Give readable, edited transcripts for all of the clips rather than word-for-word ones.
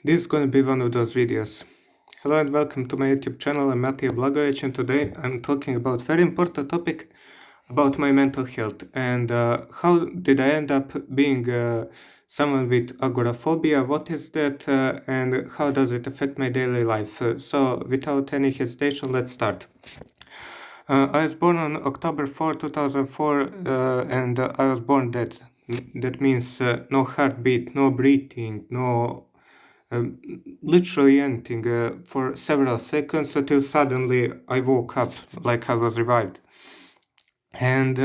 This is going to be one of those videos. Hello and welcome to my YouTube channel. I'm Matija Blagovic, and today I'm talking about very important topic about my mental health and how did I end up being someone with agoraphobia, what is that, and how does it affect my daily life. So without any hesitation, let's start. I was born on October 4, 2004, and I was born dead. That means no heartbeat, no breathing, no literally anything for several seconds until suddenly I woke up like I was revived. And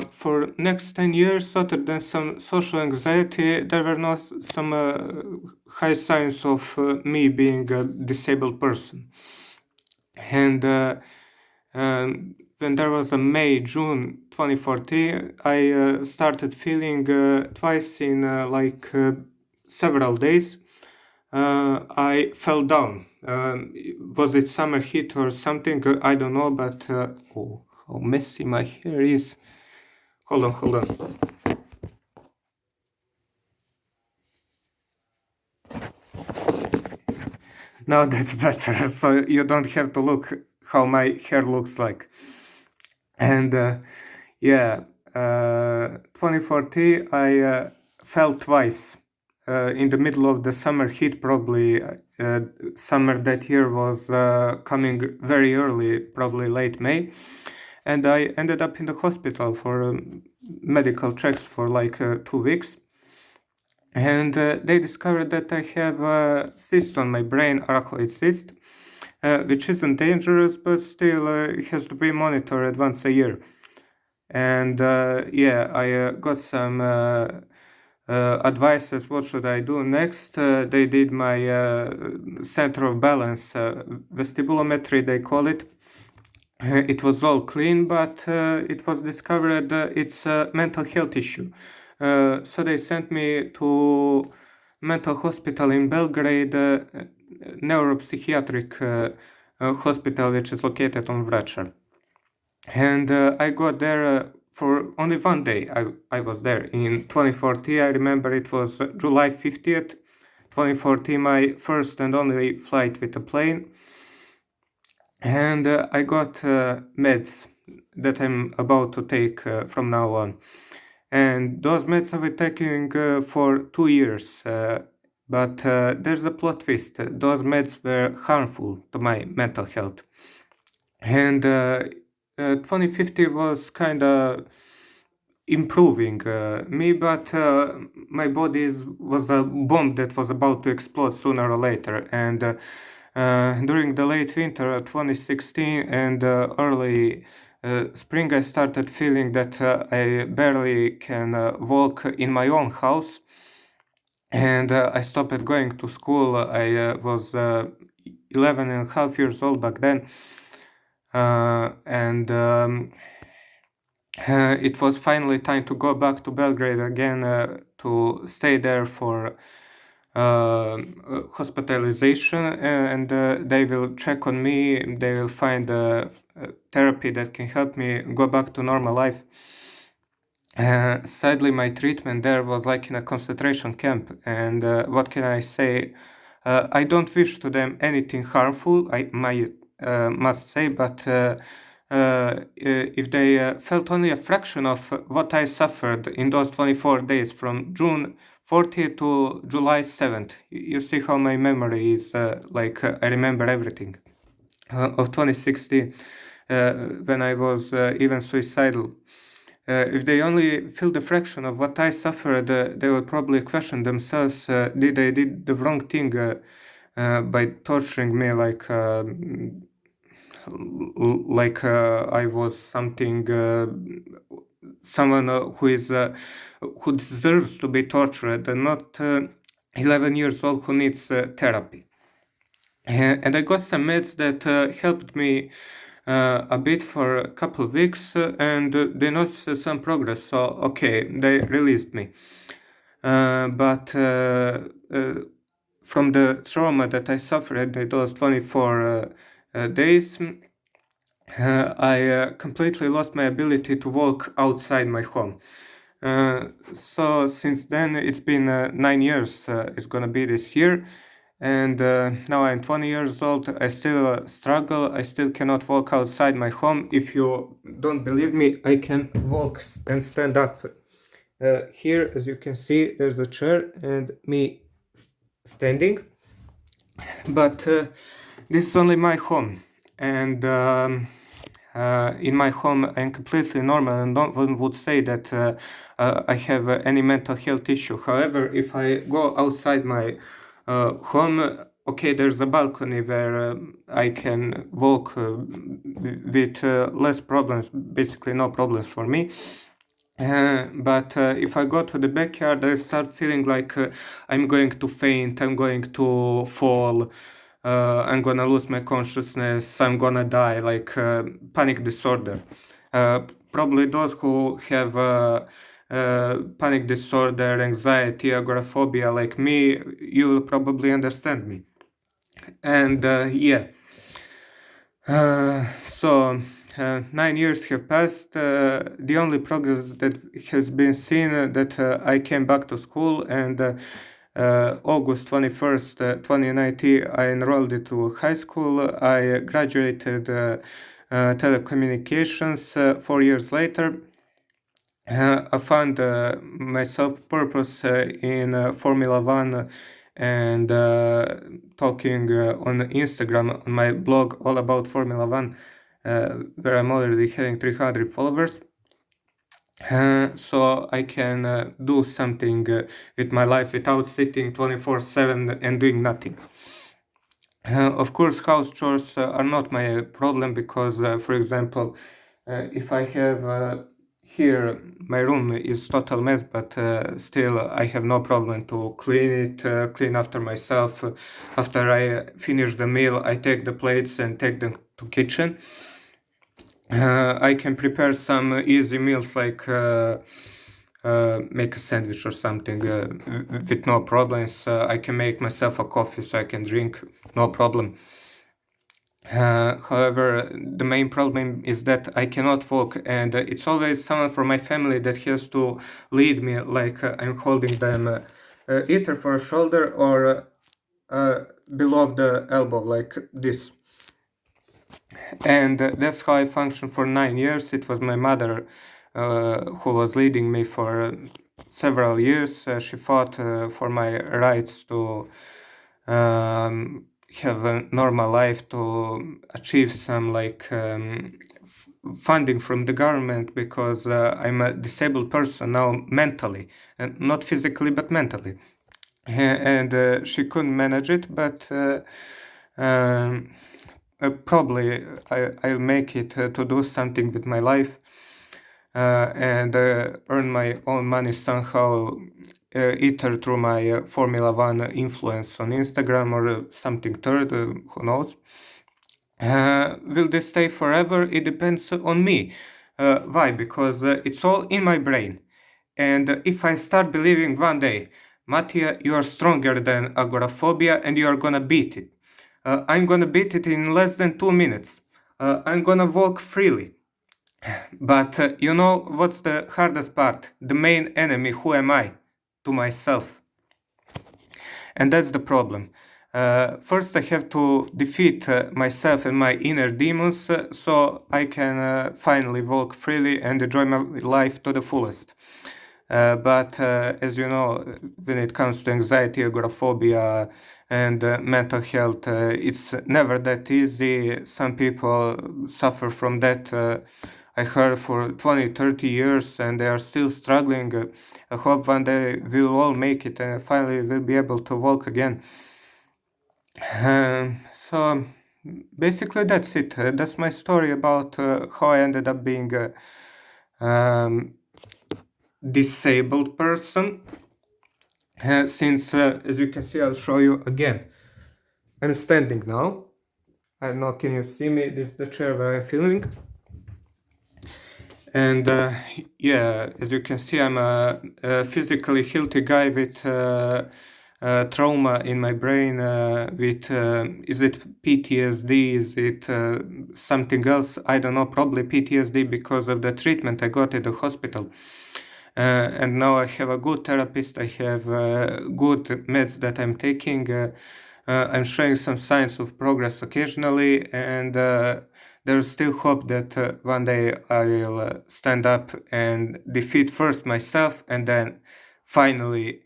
for next 10 years, other than some social anxiety, there were not some high signs of me being a disabled person. And when there was a May-June 2014, I started feeling twice in several days. I fell down. Was it summer heat or something? I don't know, but oh, how messy my hair is. Hold on. Now that's better, so you don't have to look how my hair looks like. And 2014, I fell twice. In the middle of the summer heat, probably summer that year was coming very early, probably late May, and I ended up in the hospital for medical checks for like 2 weeks. And they discovered that I have a cyst on my brain, arachnoid cyst, which isn't dangerous, but still it has to be monitored once a year. And I got some advices. What should I do next? They did my center of balance, vestibulometry, they call it. It was all clean, but it was discovered it's a mental health issue. So they sent me to mental hospital in Belgrade, neuropsychiatric hospital, which is located on Vračar. And I got there for only one day. I was there in 2014. I remember it was July 50th, 2014, my first and only flight with a plane. And I got meds that I'm about to take from now on. And those meds I've been taking for 2 years. But there's a plot twist. Those meds were harmful to my mental health. And 2050 was kind of improving me, but my body was a bomb that was about to explode sooner or later. And during the late winter of 2016 and early spring, I started feeling that I barely can walk in my own house. And I stopped going to school. I was 11 and a half years old back then. It was finally time to go back to Belgrade again to stay there for hospitalization, and they will check on me. They will find therapy that can help me go back to normal life. Sadly, my treatment there was like in a concentration camp, and what can I say? I don't wish to them anything harmful, I must say, but if they felt only a fraction of what I suffered in those 24 days from June 40th to July 7th, you see how my memory is I remember everything of 2016 when I was even suicidal. If they only felt a fraction of what I suffered, they would probably question themselves, did I did the wrong thing by torturing me I was something, someone who deserves to be tortured, and not 11 years old who needs therapy. And I got some meds that helped me a bit for a couple of weeks, and they noticed some progress. So okay, they released me. But from the trauma that I suffered in those 24 days, I completely lost my ability to walk outside my home. So since then it's been 9 years. It's gonna be this year, and now I'm 20 years old. I still struggle. I still cannot walk outside my home. If you don't believe me, I can walk and stand up. Here, as you can see, there's a chair and me standing. But this is only my home, and in my home I'm completely normal, and no one would say that I have any mental health issue. However, if I go outside my home, okay, there's a balcony where I can walk with less problems, basically no problems for me. But if I go to the backyard, I start feeling like I'm going to faint, I'm going to fall, I'm gonna lose my consciousness, I'm gonna die, like panic disorder. Probably those who have panic disorder, anxiety, agoraphobia like me, you'll probably understand me. And yeah. So 9 years have passed. The only progress that has been seen that I came back to school, and August 21st, 2019, I enrolled into high school. I graduated telecommunications 4 years later. I found myself purpose in Formula One and talking on Instagram on my blog all about Formula One, where I'm already having 300 followers. So I can do something with my life without sitting 24/7 and doing nothing. Of course, house chores are not my problem because, for example, if I have here, my room is total mess, but still I have no problem to clean it, clean after myself. After I finish the meal, I take the plates and take them to kitchen. I can prepare some easy meals like make a sandwich or something with no problems. I can make myself a coffee so I can drink, no problem. However, the main problem is that I cannot walk, and it's always someone from my family that has to lead me, like I'm holding them either for a shoulder or below the elbow, like this. And that's how I functioned for 9 years. It was my mother who was leading me for several years. She fought for my rights to have a normal life, to achieve some like funding from the government, because I'm a disabled person now mentally, and not physically but mentally. And she couldn't manage it, but probably I'll make it to do something with my life and earn my own money somehow, either through my Formula One influence on Instagram or something third, who knows. Will this stay forever? It depends on me. Why? Because it's all in my brain. And if I start believing one day, Mattia, you are stronger than agoraphobia and you are gonna beat it. I'm gonna beat it in less than 2 minutes. I'm gonna walk freely. But you know what's the hardest part? The main enemy, who am I? To myself. And that's the problem. First I have to defeat myself and my inner demons so I can finally walk freely and enjoy my life to the fullest. But as you know, when it comes to anxiety, agoraphobia, and mental health, it's never that easy. Some people suffer from that. I heard for 20, 30 years, and they are still struggling. I hope one day we'll all make it and finally we'll be able to walk again. So basically that's it. That's my story about how I ended up being disabled person. Since as you can see, I'll show you again. I'm standing now. I don't know, can you see me? This is the chair where I'm filming. And yeah, as you can see, I'm a physically healthy guy with trauma in my brain. With is it PTSD? Is it something else? I don't know. Probably PTSD because of the treatment I got at the hospital. and now I have a good therapist. I have good meds that I'm taking. I'm showing some signs of progress occasionally, and there's still hope that one day I will stand up and defeat first myself and then finally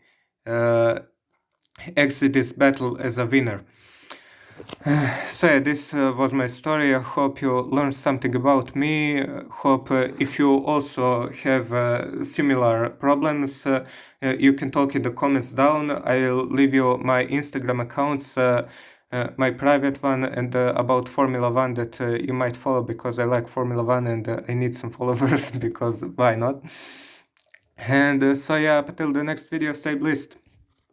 exit this battle as a winner. So yeah, this was my story. I hope you learned something about me. Hope if you also have similar problems, you can talk in the comments down. I'll leave you my Instagram accounts, my private one, and about Formula One that you might follow, because I like Formula One and I need some followers because why not? And so yeah, up until the next video, stay blessed.